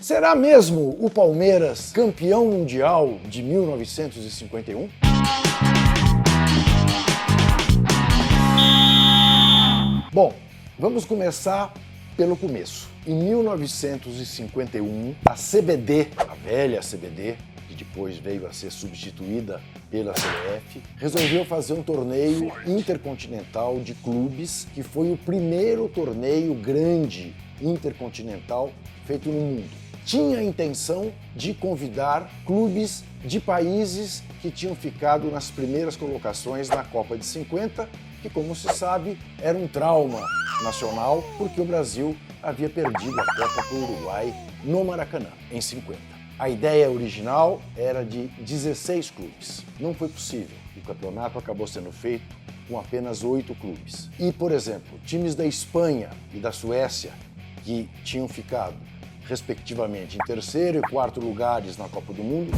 Será mesmo o Palmeiras campeão mundial de 1951? Bom, vamos começar pelo começo. Em 1951, a CBD, a velha CBD, que depois veio a ser substituída pela CBF, resolveu fazer um torneio intercontinental de clubes, que foi o primeiro torneio grande intercontinental feito no mundo. Tinha a intenção de convidar clubes de países que tinham ficado nas primeiras colocações na Copa de 50, que, como se sabe, era um trauma nacional, porque o Brasil havia perdido a Copa para o Uruguai no Maracanã, em 50. A ideia original era de 16 clubes. Não foi possível. O campeonato acabou sendo feito com apenas 8 clubes. E, por exemplo, times da Espanha e da Suécia, que tinham ficado respectivamente em terceiro e quarto lugares na Copa do Mundo,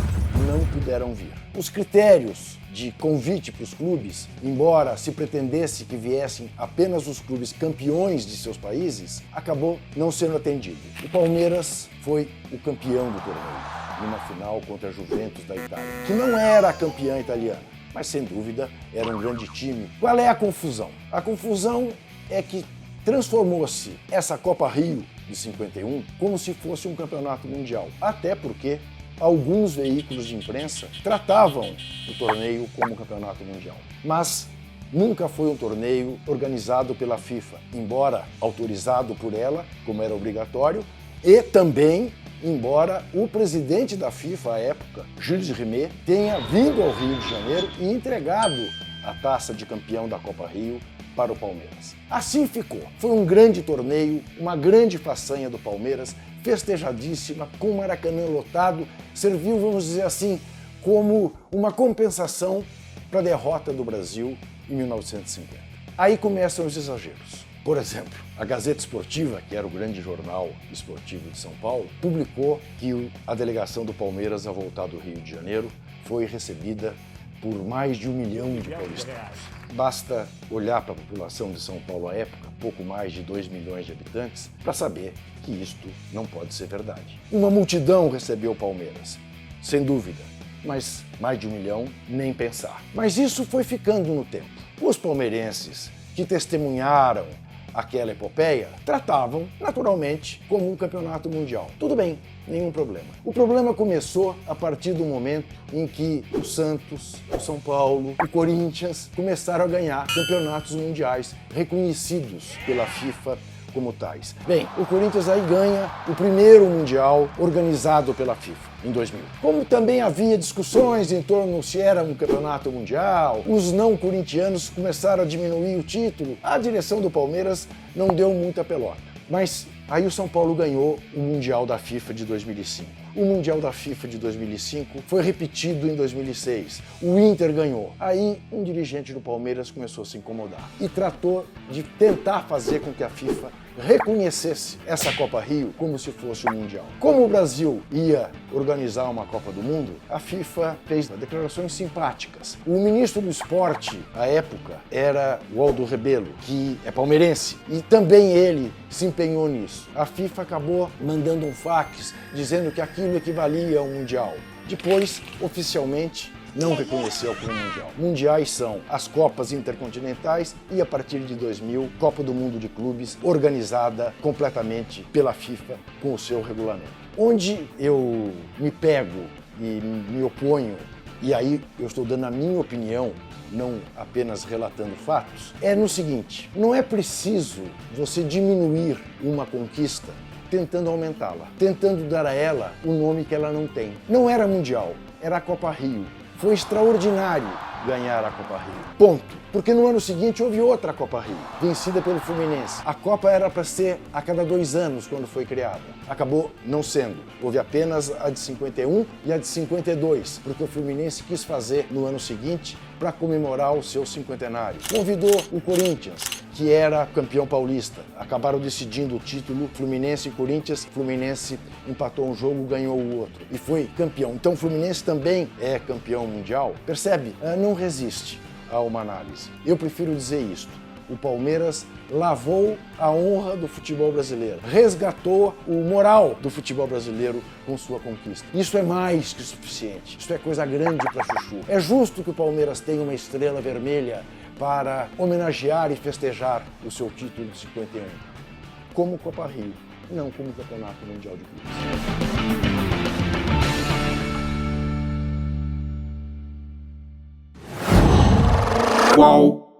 não puderam vir. Os critérios de convite para os clubes, embora se pretendesse que viessem apenas os clubes campeões de seus países, acabou não sendo atendido. O Palmeiras foi o campeão do torneio, numa final contra a Juventus da Itália, que não era a campeã italiana, mas sem dúvida era um grande time. Qual é a confusão? A confusão é que transformou-se essa Copa Rio de 51 como se fosse um campeonato mundial, até porque alguns veículos de imprensa tratavam o torneio como campeonato mundial. Mas nunca foi um torneio organizado pela FIFA, embora autorizado por ela, como era obrigatório, e também embora o presidente da FIFA à época, Gilles Rimet, tenha vindo ao Rio de Janeiro e entregado a taça de campeão da Copa Rio para o Palmeiras. Assim ficou. Foi um grande torneio, uma grande façanha do Palmeiras, festejadíssima, com o Maracanã lotado, serviu, vamos dizer assim, como uma compensação para a derrota do Brasil em 1950. Aí começam os exageros. Por exemplo, a Gazeta Esportiva, que era o grande jornal esportivo de São Paulo, publicou que a delegação do Palmeiras a voltar do Rio de Janeiro foi recebida por mais de 1 milhão de paulistanos. Basta olhar para a população de São Paulo à época, pouco mais de 2 milhões de habitantes, para saber que isto não pode ser verdade. Uma multidão recebeu o Palmeiras, sem dúvida, mas mais de 1 milhão, nem pensar. Mas isso foi ficando no tempo. Os palmeirenses que testemunharam aquela epopeia tratavam, naturalmente, como um campeonato mundial. Tudo bem, nenhum problema. O problema começou a partir do momento em que o Santos, o São Paulo, o Corinthians começaram a ganhar campeonatos mundiais reconhecidos pela FIFA como tais. Bem, o Corinthians aí ganha o primeiro mundial organizado pela FIFA, em 2000. Como também havia discussões em torno se era um campeonato mundial, os não corintianos começaram a diminuir o título, a direção do Palmeiras não deu muita pelota. Mas aí o São Paulo ganhou o Mundial da FIFA de 2005. O Mundial da FIFA de 2005 foi repetido em 2006. O Inter ganhou. Aí um dirigente do Palmeiras começou a se incomodar e tratou de tentar fazer com que a FIFA reconhecesse essa Copa Rio como se fosse o Mundial. Como o Brasil ia organizar uma Copa do Mundo, a FIFA fez declarações simpáticas. O ministro do esporte, à época, era o Aldo Rebelo, que é palmeirense, e também ele se empenhou nisso. A FIFA acabou mandando um fax dizendo que aquilo equivalia ao Mundial. Depois, oficialmente, não reconheceu como mundial. Mundiais são as Copas Intercontinentais e, a partir de 2000, Copa do Mundo de Clubes, organizada completamente pela FIFA com o seu regulamento. Onde eu me pego e me oponho, e aí eu estou dando a minha opinião, não apenas relatando fatos, é no seguinte: não é preciso você diminuir uma conquista tentando aumentá-la, tentando dar a ela o nome que ela não tem. Não era mundial, era a Copa Rio. Foi extraordinário ganhar a Copa Rio. Ponto. Porque no ano seguinte houve outra Copa Rio, vencida pelo Fluminense. A Copa era para ser a cada 2 anos quando foi criada. Acabou não sendo. Houve apenas a de 51 e a de 52, porque o Fluminense quis fazer no ano seguinte para comemorar o seu cinquentenário. Convidou o Corinthians, que era campeão paulista. Acabaram decidindo o título Fluminense e Corinthians. Fluminense empatou um jogo, ganhou o outro e foi campeão. Então o Fluminense também é campeão mundial. Percebe? Não resiste a uma análise. Eu prefiro dizer isto. o Palmeiras lavou a honra do futebol brasileiro, resgatou o moral do futebol brasileiro com sua conquista. Isso é mais que suficiente, isso é coisa grande para Chuchu. É justo que o Palmeiras tenha uma estrela vermelha para homenagear e festejar o seu título de 51, como Copa Rio, não como Campeonato Mundial de Clubes. Qual?